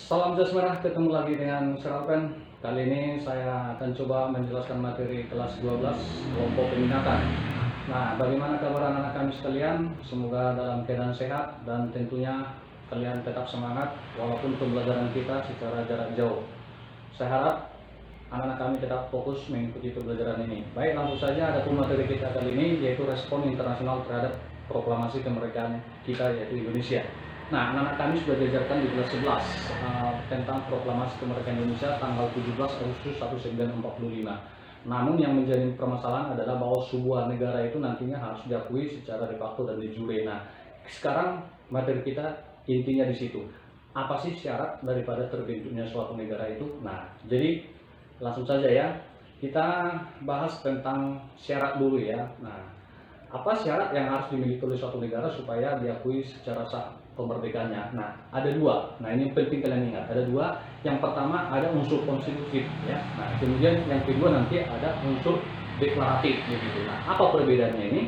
Salam jasmara, ketemu lagi dengan Serapen. Kali ini saya akan coba menjelaskan materi kelas 12 kelompok peminatan. Nah, bagaimana kabar anak-anak kami sekalian? Semoga dalam keadaan sehat dan tentunya kalian tetap semangat walaupun pembelajaran kita secara jarak jauh. Saya harap anak-anak kami tetap fokus mengikuti pembelajaran ini. Baik, langsung saja ada materi kita kali ini, yaitu respon internasional terhadap proklamasi kemerdekaan kita, yaitu Indonesia. Nah, anak-anak kami sudah diajarkan di kelas 11 tentang proklamasi kemerdekaan Indonesia tanggal 17 Agustus 1945. Namun yang menjadi permasalahan adalah bahwa sebuah negara itu nantinya harus diakui secara de facto dan de jure. Nah, sekarang materi kita intinya di situ. Apa sih syarat daripada terbentuknya suatu negara itu? Nah, jadi langsung saja ya. Kita bahas tentang syarat dulu ya. Nah, apa syarat yang harus dimiliki oleh suatu negara supaya diakui secara sah kemerdekaannya? Nah, ada dua. Nah, ini penting kalian ingat. Ada dua. Yang pertama ada unsur konstitutif ya. Nah, kemudian yang kedua nanti ada unsur deklaratif begitu. Nah, apa perbedaannya ini?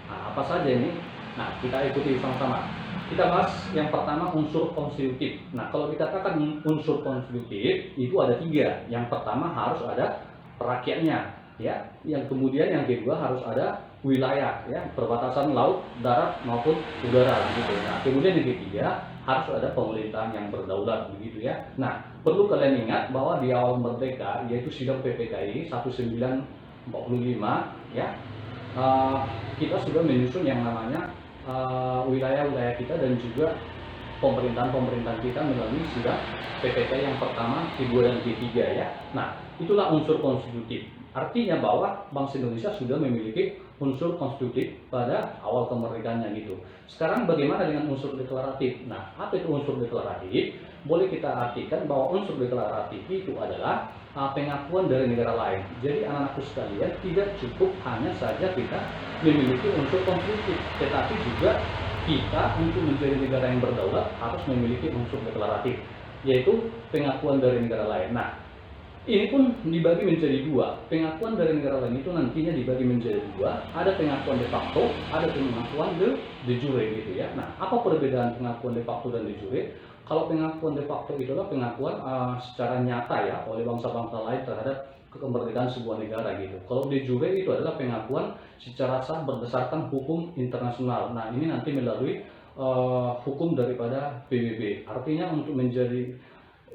Nah, apa saja ini? Nah, kita ikuti sama-sama. Kita bahas yang pertama unsur konstitutif. Nah, kalau dikatakan unsur konstitutif itu ada tiga. Yang pertama harus ada rakyatnya ya. Yang kemudian yang kedua harus ada wilayah ya, perbatasan laut, darat maupun udara begitu. Nah, kemudian yang ketiga harus ada pemerintahan yang berdaulat begitu ya. Nah, perlu kalian ingat bahwa di awal merdeka yaitu sidang PPKI 1945 ya, kita sudah menyusun yang namanya wilayah-wilayah kita dan juga pemerintahan kita melalui sidang PPKI yang pertama, kedua dan ketiga ya. Nah, itulah unsur konstitutif. Artinya bahwa bangsa Indonesia sudah memiliki unsur konstitutif pada awal kemerdekaannya gitu. Sekarang bagaimana dengan unsur deklaratif? Nah, apa itu unsur deklaratif? Boleh kita artikan bahwa unsur deklaratif itu adalah pengakuan dari negara lain. Jadi anak-anakku sekalian, tidak cukup hanya saja kita memiliki unsur konstitutif, tetapi juga kita untuk menjadi negara yang berdaulat harus memiliki unsur deklaratif, yaitu pengakuan dari negara lain. Nah, ini pun dibagi menjadi dua. Pengakuan dari negara lain itu nantinya dibagi menjadi dua. Ada pengakuan de facto, ada pengakuan de jure gitu ya. Nah, apa perbedaan pengakuan de facto dan de jure? Kalau pengakuan de facto itu adalah pengakuan secara nyata ya oleh bangsa-bangsa lain terhadap kemerdekaan sebuah negara gitu. Kalau de jure itu adalah pengakuan secara sah berdasarkan hukum internasional. Nah, ini nanti melalui hukum daripada PBB. Artinya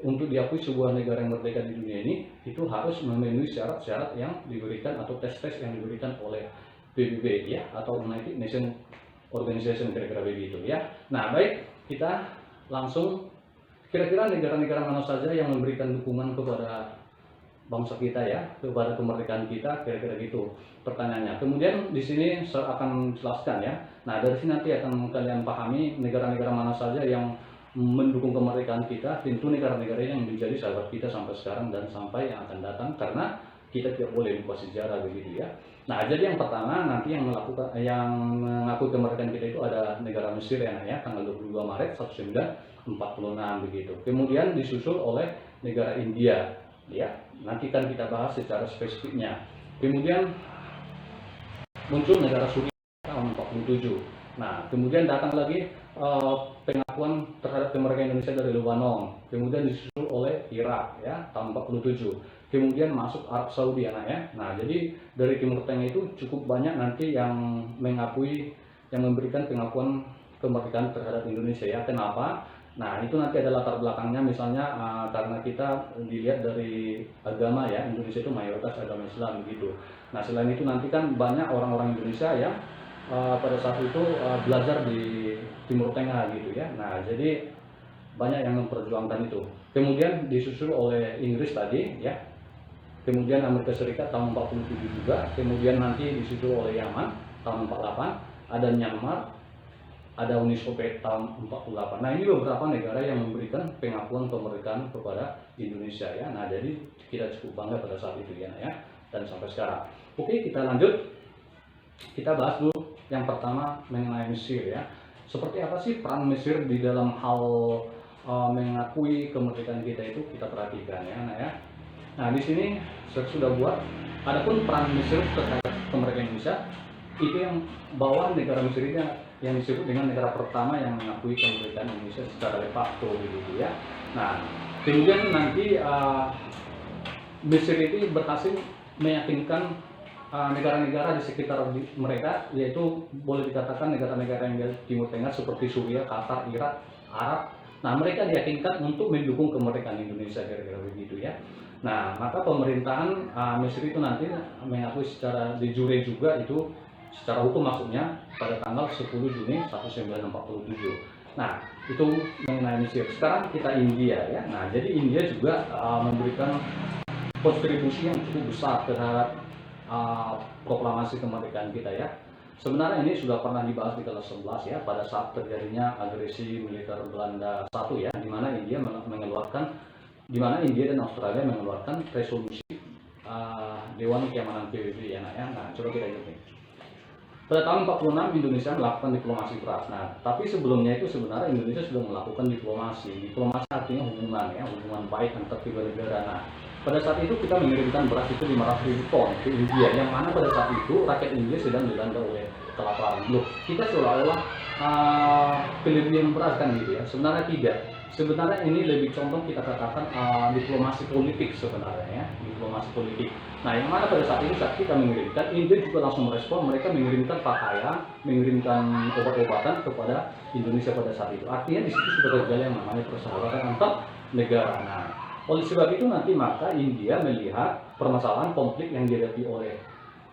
untuk diakui sebuah negara yang merdeka di dunia ini itu harus memenuhi syarat-syarat yang diberikan atau tes-tes yang diberikan oleh PBB ya, atau United Nations Organization, kira-kira begitu ya. Nah, baik, kita langsung kira-kira negara-negara mana saja yang memberikan dukungan kepada bangsa kita ya, kepada kemerdekaan kita, kira-kira gitu pertanyaannya. Kemudian di sini saya akan jelaskan ya. Nah, dari sini nanti akan kalian pahami negara-negara mana saja yang mendukung kemerdekaan kita, tentu negara-negara yang menjadi sahabat kita sampai sekarang dan sampai yang akan datang, karena kita tidak boleh lupa sejarah begitu ya. Nah, jadi yang pertama nanti yang mengakui kemerdekaan kita itu ada negara Mesir ya, tanggal 22 Maret 1946 begitu. Kemudian disusul oleh negara India ya. Nanti kan kita bahas secara spesifiknya. Kemudian muncul negara Suriah tahun 47. Nah, kemudian datang lagi pengakuan terhadap kemerdekaan Indonesia dari Lebanon. Kemudian disusul oleh Irak ya tahun 47. Kemudian masuk Arab Saudi ya. Nah, jadi dari Timur Tengah itu cukup banyak nanti yang mengakui, yang memberikan pengakuan kemerdekaan terhadap Indonesia ya. Kenapa? Nah, itu nanti ada latar belakangnya, misalnya karena kita dilihat dari agama ya, Indonesia itu mayoritas agama Islam gitu. Nah, selain itu nanti kan banyak orang-orang Indonesia ya pada saat itu belajar di Timur Tengah gitu ya. Nah, jadi banyak yang memperjuangkan itu. Kemudian disusul oleh Inggris tadi ya. Kemudian Amerika Serikat tahun 47 juga. Kemudian nanti disusul oleh Yaman tahun 48. Ada Myanmar, ada Uni Soviet tahun 48. Nah, ini beberapa negara yang memberikan pengakuan kemerdekaan kepada Indonesia ya. Nah, jadi kita cukup bangga pada saat itu ya, dan sampai sekarang. Oke, kita lanjut. Kita bahas dulu yang pertama mengenai Mesir ya. Seperti apa sih peran Mesir di dalam hal mengakui kemerdekaan kita itu, kita perhatikan ya. Nah, di sini saya sudah buat. Adapun peran Mesir terhadap kemerdekaan Indonesia itu yang bahwa negara Mesir ini yang disebut dengan negara pertama yang mengakui kemerdekaan Indonesia secara de facto begitu ya. Nah, Kemudian nanti Mesir itu berhasil meyakinkan negara-negara di sekitar mereka, yaitu boleh dikatakan negara-negara yang di Timur Tengah seperti Suriah, Qatar, Irak, Arab. Nah, mereka diyakinkan untuk mendukung kemerdekaan Indonesia, kira-kira begitu ya. Nah, maka pemerintahan Mesir itu nanti mengakui secara de jure juga itu, secara hukum maksudnya, pada tanggal 10 Juni 1947. Nah, itu mengenai Mesir. Sekarang kita India ya. Nah, jadi India juga memberikan kontribusi yang cukup besar terhadap proklamasi kemerdekaan kita ya. Sebenarnya ini sudah pernah dibahas di kelas 11 ya, pada saat terjadinya agresi militer Belanda 1 ya, di mana India dan Australia mengeluarkan resolusi Dewan Keamanan PBB ya. Nah, coba kita lihat nih. Pada tahun 46 Indonesia melakukan diplomasi keras. Nah, tapi sebelumnya itu sebenarnya Indonesia sudah melakukan diplomasi. Diplomasi artinya hubungan ya, hubungan baik antar kedua negara. Nah, pada saat itu kita mengirimkan beras itu 500.000 ton ke India, yang mana pada saat itu rakyat India sedang dilanda oleh kelaparan. Loh, kita seolah-olah kelebihan beras kan gitu ya. Sebenarnya tidak. Sebenarnya ini lebih contoh kita katakan diplomasi politik sebenarnya ya, diplomasi politik. Nah, yang mana pada saat ini saat kita mengirimkan, India juga langsung merespon, mereka mengirimkan pakaian, mengirimkan obat-obatan kepada Indonesia pada saat itu. Artinya di situ sudah terjalin yang namanya persahabatan antar negara. Nah, oleh sebab itu nanti maka India melihat permasalahan konflik yang dihadapi oleh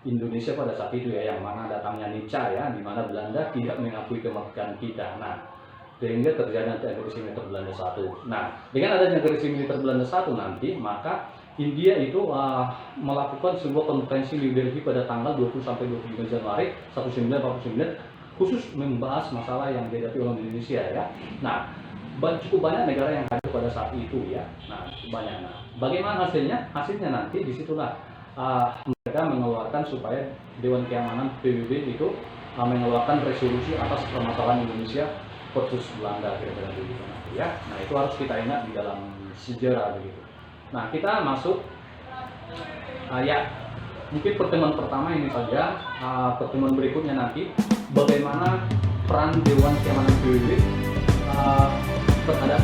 Indonesia pada saat itu ya, yang mana datangnya Nica ya, di mana Belanda tidak mengakui kemerdekaan kita. Nah, sehingga terjadi nanti agresi militer Belanda 1. Nah, dengan adanya agresi militer Belanda 1 nanti, maka India itu melakukan sebuah konferensi New Delhi pada tanggal 20 sampai 25 Januari 1949 khusus membahas masalah yang dihadapi oleh Indonesia ya. Nah, cukup banyak negara yang hadir pada saat itu ya. Nah, banyak. Nah, bagaimana hasilnya? Hasilnya nanti disitulah mereka mengeluarkan supaya Dewan Keamanan PBB itu mengeluarkan resolusi atas permasalahan Indonesia versus Belanda, kira-kira begitu nanti ya. Nah, itu harus kita ingat di dalam sejarah begitu. Nah, kita masuk ya, mungkin pertemuan pertama ini saja. Pertemuan berikutnya nanti bagaimana peran Dewan Keamanan PBB terhadap